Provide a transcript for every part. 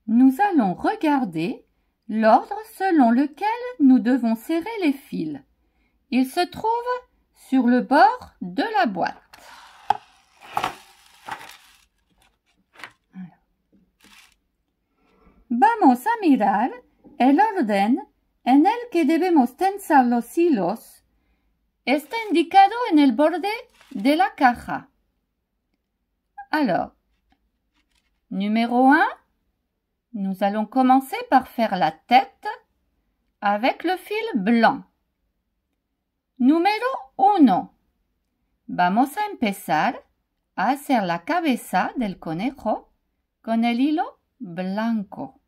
Nous allons regarder l'ordre selon lequel nous devons serrer les fils. Il se trouve sur le bord de la boîte. Vamos a mirar el orden en el que debemos tensar los hilos. Está indicado en el borde de la caja. Alors, numéro 1, nous allons commencer par faire la tête avec le fil blanc. Número 1. Vamos a empezar a hacer la cabeza del conejo con el hilo blanco.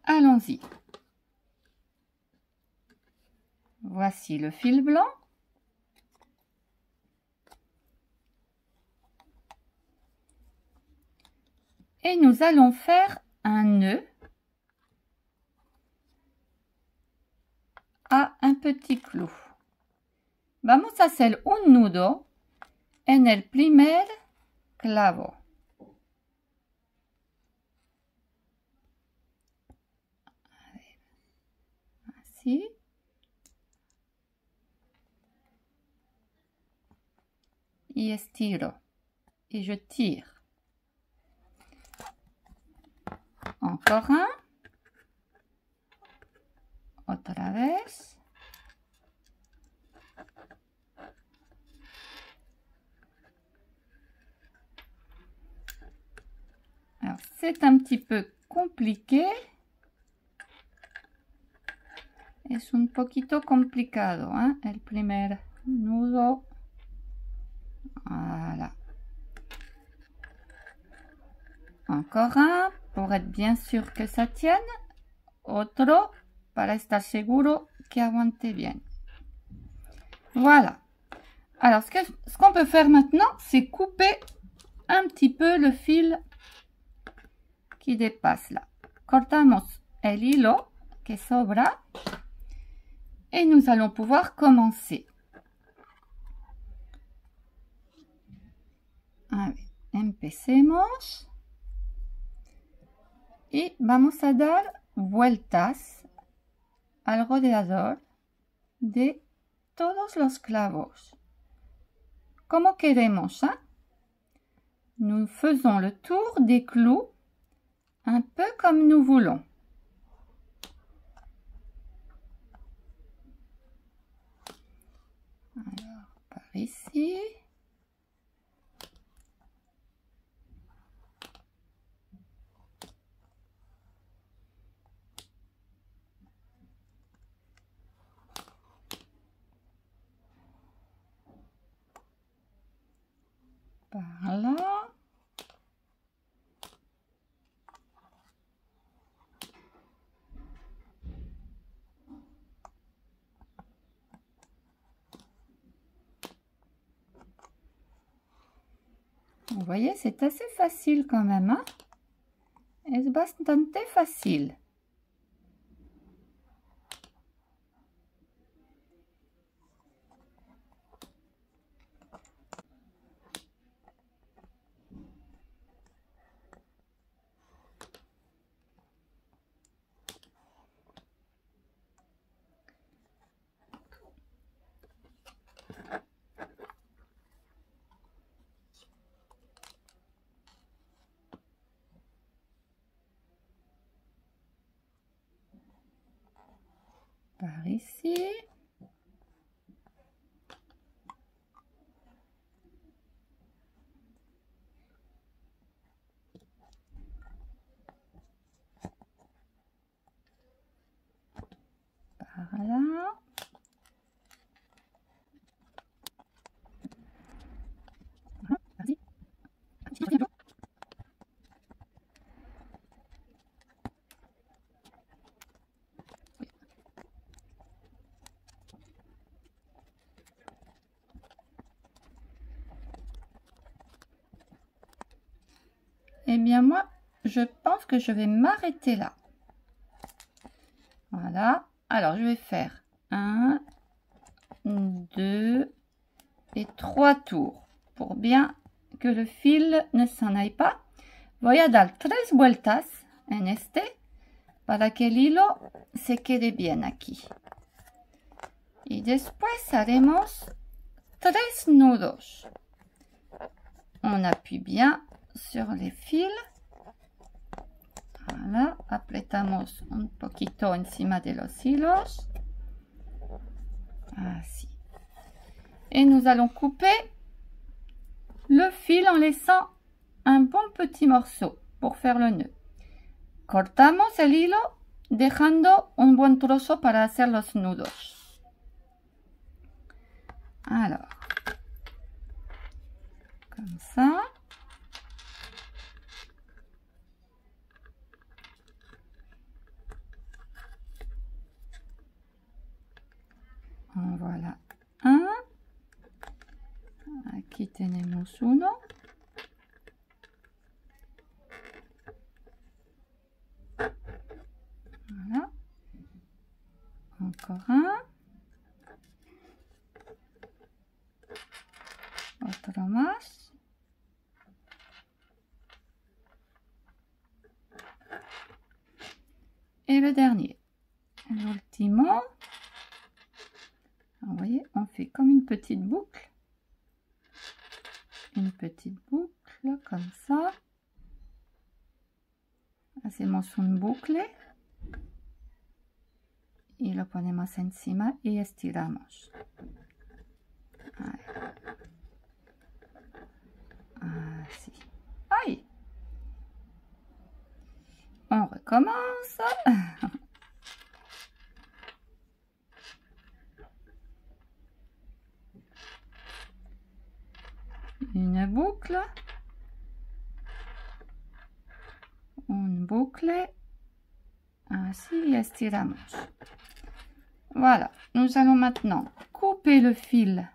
Allons-y. Voici le fil blanc. Et nous allons faire un nœud a un petit clou. Vamos a hacer un nudo en el primer clavo. Así. Y estiro. Et je tire. Encore un. Otra vez. Alors, c'est un petit peu compliqué. Es un poquito complicado, ¿eh? El primer nudo. Voilà. Encore un, pour être bien sûr que ça tienne. Otro, para estar seguro que aguante bien. Voilà. Alors, ce qu'on peut faire maintenant, c'est couper un petit peu le fil qui dépasse là. Cortamos el hilo que sobra et nous allons pouvoir commencer. A ver, empecemos. Y vamos a dar vueltas alrededor de todos los clavos. Como queremos, hein? Nous faisons le tour des clous un peu comme nous voulons. Alors, par ici. Par là. Vous voyez, c'est assez facile quand même, hein? Es bastante fácil. Par ici. Par là. Eh bien, moi, je pense que je vais m'arrêter là. Voilà. Alors, je vais faire 1, 2 et 3 tours pour bien que le fil ne s'en aille pas, voy a dar 3 vueltas en este para que el hilo se quede bien aquí. Y después haremos 3 nudos. On appuie bien sur les fils. Voilà, apretamos un poquito encima de los hilos. Así. Et nous allons couper le fil en laissant un bon petit morceau pour faire le nœud. Cortamos el hilo dejando un buen trozo para hacer los nudos. Alors, comme ça. Voilà un. Aquí tenemos uno. Voilà. Encore un. Otro más. Et le dernier. L'ultimo. Vous voyez, on fait comme une petite boucle. Une petite boucle, comme ça. Hacemos un bucle. Y lo ponemos encima y estiramos. Así. ¡Ay! On recommence. Une boucle. Une boucle. Ainsi, y estiramos. Voilà. Nous allons maintenant couper le fil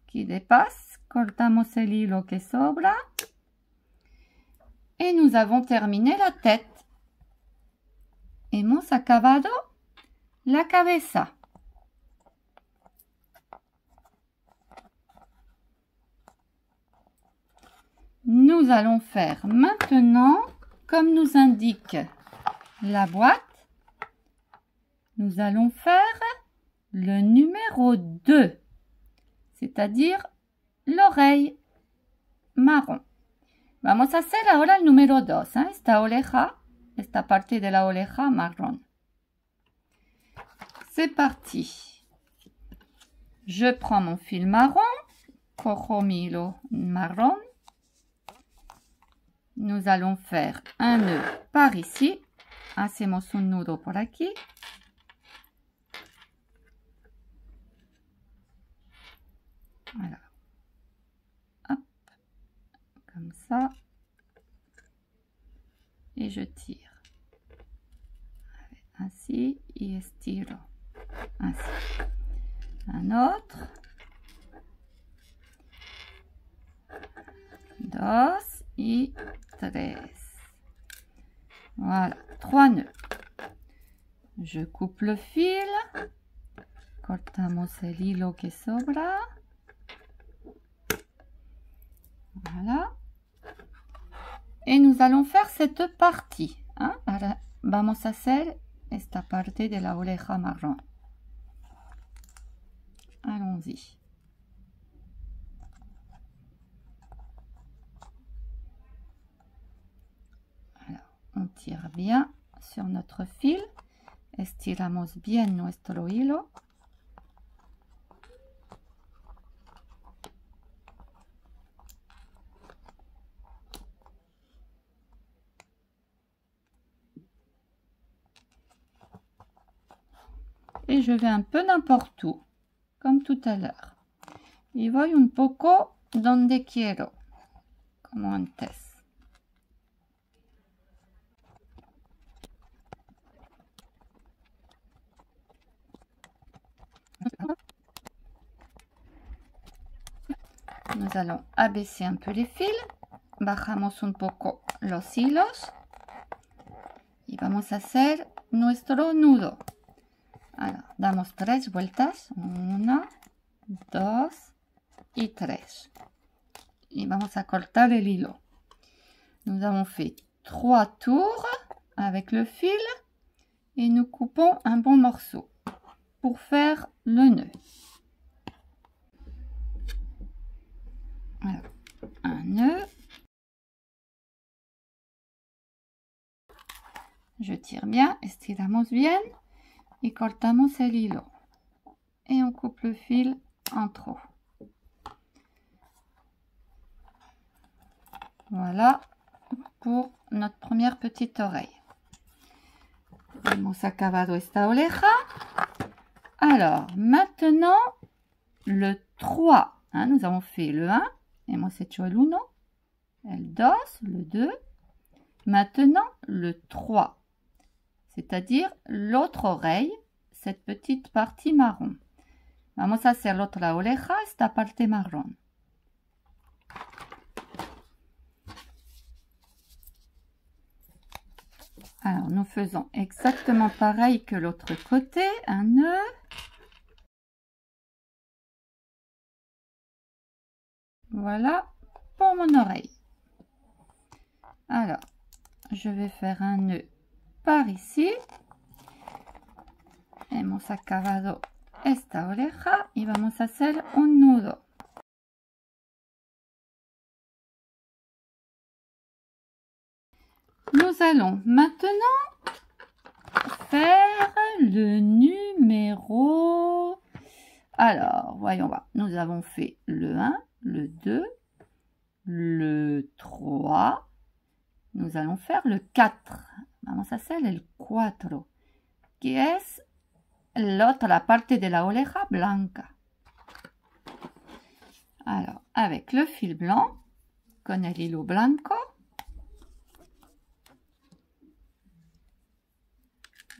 qui dépasse. Cortamos el hilo que sobra. Et nous avons terminé la tête. Hemos acabado la cabeza. Nous allons faire maintenant, comme nous indique la boîte, nous allons faire le numéro 2, c'est-à-dire l'oreille marron. Vamos a hacer ahora el número 2, esta oreja, esta parte de la oreja marrón. C'est parti. Je prends mon fil marron, cojo mi hilo marrón. Nous allons faire un nœud par ici. Hacemos un nudo por aquí. Voilà. Hop. Comme ça. Et je tire. Ainsi. Y estiro. Ainsi. Un autre. 2 y 3. Voilà, 3 nœuds. Je coupe le fil. Cortamos el hilo que sobra. Voilà. Et nous allons faire cette partie. Ahora vamos a hacer esta parte de la oreja marrón. Allons-y. On tire bien sur notre fil, estiramos bien nuestro hilo. Et je vais un peu n'importe où, comme tout à l'heure. Y voy un poco donde quiero, como antes. Nous allons abaisser un peu les fils. Bajamos un poco los hilos. Y vamos a hacer nuestro nudo. Alors, damos 3 vueltas. 1, 2 y 3. y vamos a cortar el hilo. Nous avons fait 3 tours avec le fil et nous coupons un bon morceau pour faire le nœud. Alors, un nœud. Je tire bien, estiramos bien y cortamos el hilo. Et on coupe le fil en trop. Voilà pour notre première petite oreille. Hemos acabado esta oreja. Alors, maintenant, le 3. Hein, nous avons fait le 1. Hemos hecho el 1. El 2, le 2. Maintenant, le 3. C'est-à-dire l'autre oreille, cette petite partie marron. Vamos a hacer l'otra oreja, esta parte marrón. Alors, nous faisons exactement pareil que l'autre côté, un nœud. Voilà pour mon oreille. Alors, je vais faire un nœud par ici. Hemos acabado esta oreja y vamos a hacer un nudo. Nous allons maintenant faire le numéro. Alors, voyons voir. Nous avons fait le 1, le 2, le 3. Nous allons faire le 4. Vamos a hacer el 4, que es la otra parte de la oreja blanca. Alors, avec le fil blanc, con el hilo blanco,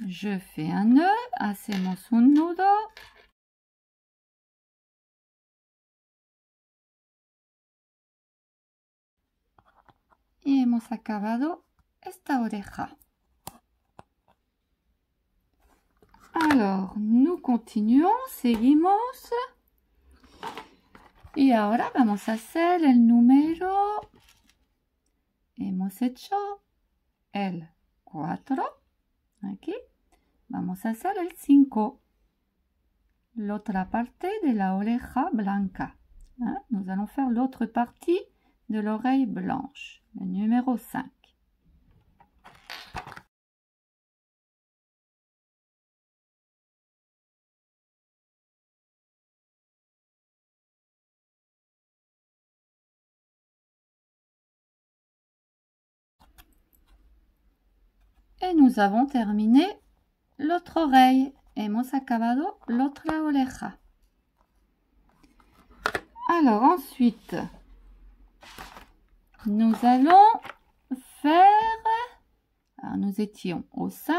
je fais un nœud, hacemos un nudo. Y hemos acabado esta oreja. Alors, nous continuons, seguimos. Y ahora vamos a hacer el número. Hemos hecho el 4. Aquí. Vamos a hacer el 5. L'autre parte de la oreja blanca. Hein? Nous allons faire l'autre partie de l'oreille blanche. Le numéro 5. Et nous avons terminé l'autre oreille. Hemos acabado l'otra oreja. Alors ensuite, nous allons faire... Alors, nous étions au 5.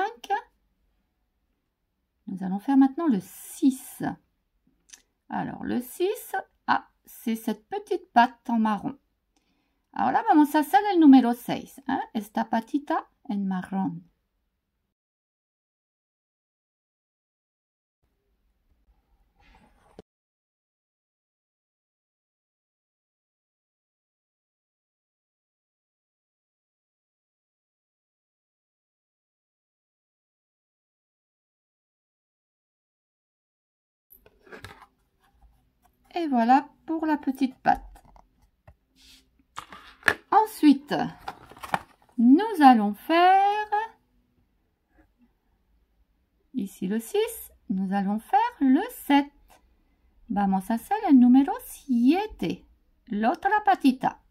Nous allons faire maintenant le 6. Alors le 6, c'est cette petite patte en marron. Ahora vamos a hacer el número 6. ¿Eh? Esta patita en marrón. Et voilà pour la petite patte. Ensuite, nous allons faire, ici le 6, nous allons faire le 7. Vamos a hacer el número 7, l'otra patita.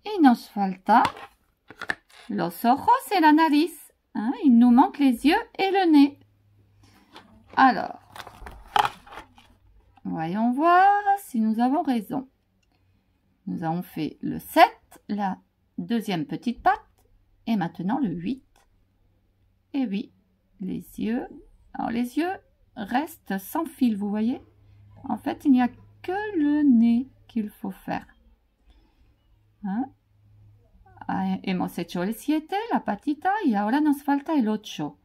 Y nos falta los ojos et la nariz. Hein? Il nous manque les yeux et le nez. Alors, voyons voir si nous avons raison. Nous avons fait le 7, la deuxième petite patte, et maintenant le 8. Et oui, les yeux Alors les yeux restent sans fil, vous voyez. En fait, il n'y a que le nez qu'il faut faire. ¿Ah? Hemos hecho el 7, la patita, y ahora nos falta el 8.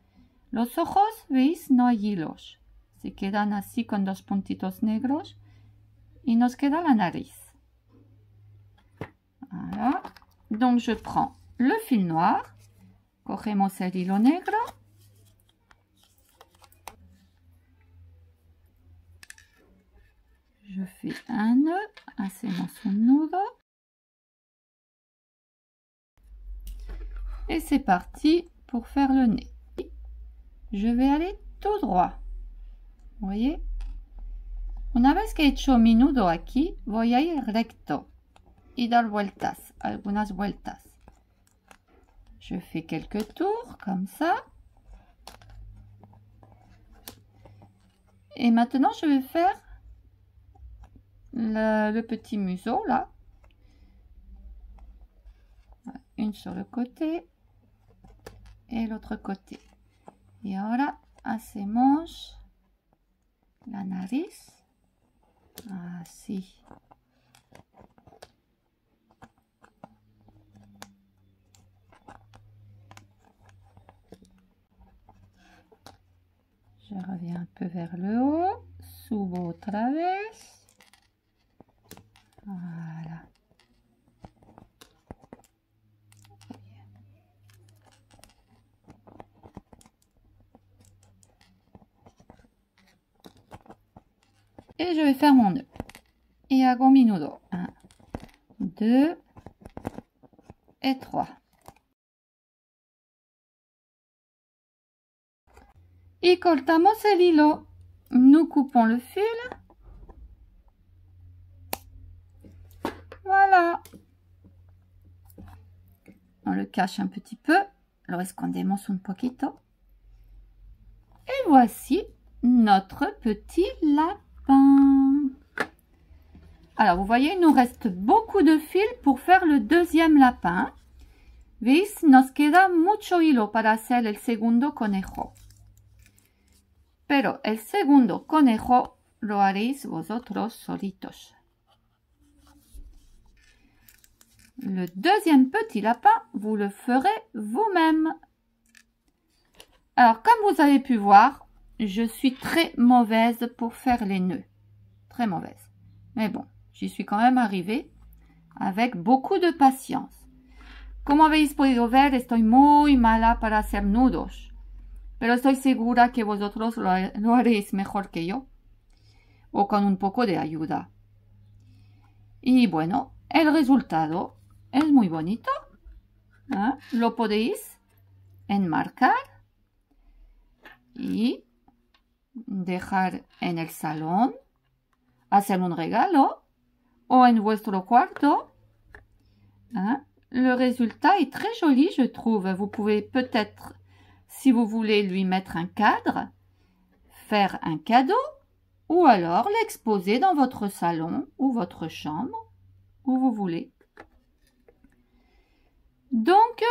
Los ojos, ¿veis? No hay hilos. Se quedan así con dos puntitos negros. Y nos queda la nariz. Voilà. Donc, je prends le fil noir. Cogemos el hilo negro. Je fais un nœud. Hacemos un nudo. Et c'est parti pour faire le nez. Je vais aller tout droit. Vous voyez? Una vez que he hecho mi nudo aquí, voy a ir recto y dar vueltas, algunas vueltas. Je fais quelques tours comme ça. Et maintenant, je vais faire le petit museau là. Une sur le côté et l'autre côté. Y ahora hacemos la nariz. Así. Je reviens un peu vers le haut. Subo otra vez. Voilà. Et je vais faire mon nœud. Et hago mi nudo. 1, 2 et 3. Y cortamos el hilo. Nous coupons le fil. Voilà. On le cache un petit peu. Lo escondemos un poquito. Et voici notre petit lapin. Alors, vous voyez, il nous reste beaucoup de fil pour faire le deuxième lapin. ¿Veis? Nos queda mucho hilo para hacer el segundo conejo. Pero el segundo conejo lo haréis vosotros solitos. Le deuxième petit lapin, vous le ferez vous-même. Alors, comme vous avez pu voir, je suis très mauvaise pour faire les nœuds. Très mauvaise. Mais bon, j'y suis quand même arrivée avec beaucoup de patience. Como habéis podido ver, estoy muy mala para hacer nudos. Pero estoy segura que vosotros lo haréis mejor que yo. O con un poco de ayuda. Y bueno, el resultado es muy bonito. ¿Ah? Lo podéis enmarcar. Y dejar en el salón, hacer un regalo o en vuestro cuarto. Hein? Le résultat est très joli, je trouve. Vous pouvez peut-être, si vous voulez lui mettre un cadre, faire un cadeau ou alors l'exposer dans votre salon ou votre chambre, où vous voulez. Donc,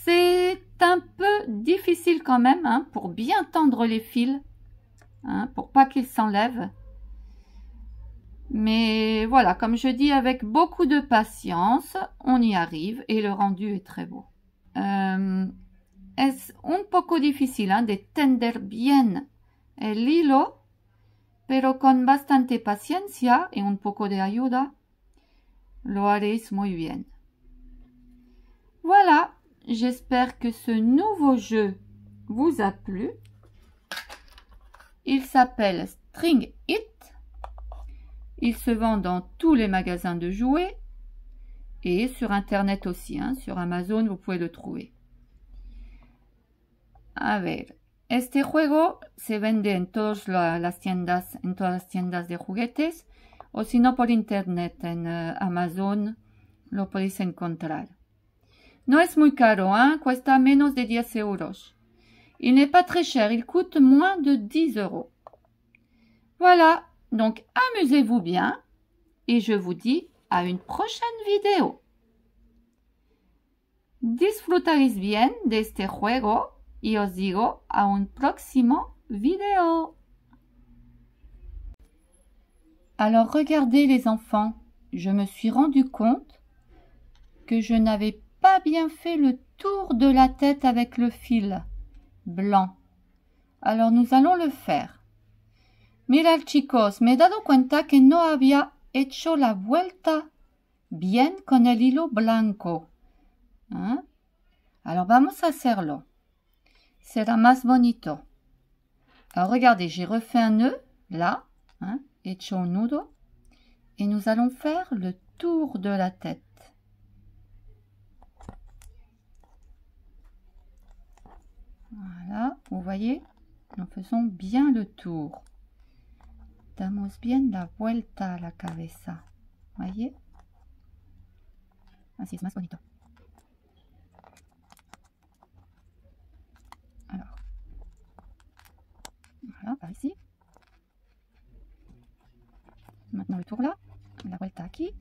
c'est un peu difficile quand même hein, pour bien tendre les fils, hein, pour pas qu'ils s'enlèvent. Mais voilà, comme je dis, avec beaucoup de patience, on y arrive et le rendu est très beau. Es un poco difícil hein, de tender bien el hilo, pero con bastante paciencia y un poco de ayuda, lo haréis muy bien. Voilà. J'espère que ce nouveau jeu vous a plu. Il s'appelle String It. Il se vend dans tous les magasins de jouets et sur internet aussi. Hein, sur Amazon, vous pouvez le trouver. A ver, este juego se vende en todas las tiendas de juguetes o si no por internet en Amazon lo podéis encontrar. No es muy caro, hein? Cuesta menos de 10 euros. Il n'est pas très cher, il coûte moins de 10 euros. Voilà, donc amusez-vous bien et je vous dis à une prochaine vidéo. Disfrutaréis bien de este juego y os digo a un próximo vidéo. Alors regardez les enfants, je me suis rendu compte que je n'avais pas bien fait le tour de la tête avec le fil blanc. Alors nous allons le faire. Mirad chicos, me he dado cuenta que no había hecho la vuelta bien con el hilo blanco. ¿Eh? Alors vamos a hacerlo. Será más bonito. Alors regardez, j'ai refait un nœud là, hein, hecho un nudo, et nous allons faire le tour de la tête. Voilà, vous voyez, nous faisons bien le tour. Damos bien la vuelta a la cabeza. Voyez? Así es más bonito. Alors, voilà, par ici. Maintenant le tour là, la vuelta aquí.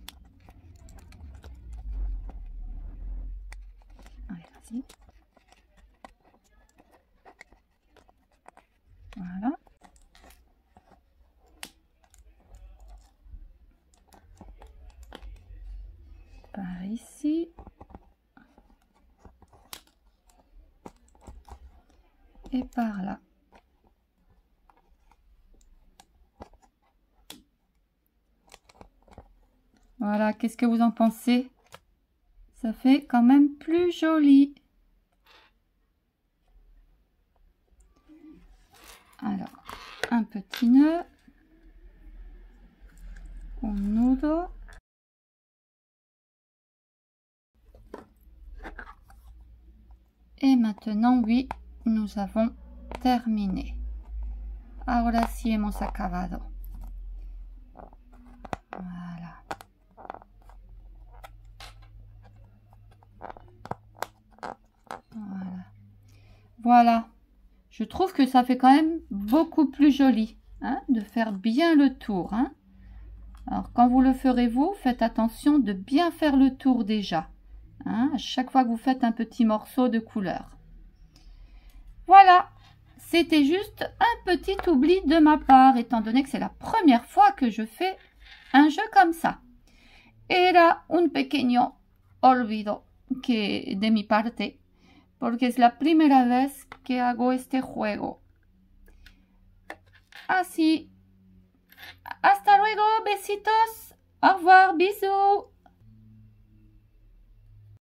Allez, así. Voilà. Par ici. Et par là. Voilà, qu'est-ce que vous en pensez? Ça fait quand même plus joli. Alors, un petit nœud. Un nudo. Et maintenant, oui, nous avons terminé. Ahora sí hemos acabado. Voilà. Voilà. Voilà. Je trouve que ça fait quand même beaucoup plus joli, hein, de faire bien le tour. Hein. Alors, quand vous le ferez vous, faites attention de bien faire le tour déjà. Hein, à chaque fois que vous faites un petit morceau de couleur. Voilà, c'était juste un petit oubli de ma part, étant donné que c'est la première fois que je fais un jeu comme ça. Era un pequeño olvido que de mi parte, porque es la primera vez que hago este juego. Así. Hasta luego, besitos. Au revoir, bisous.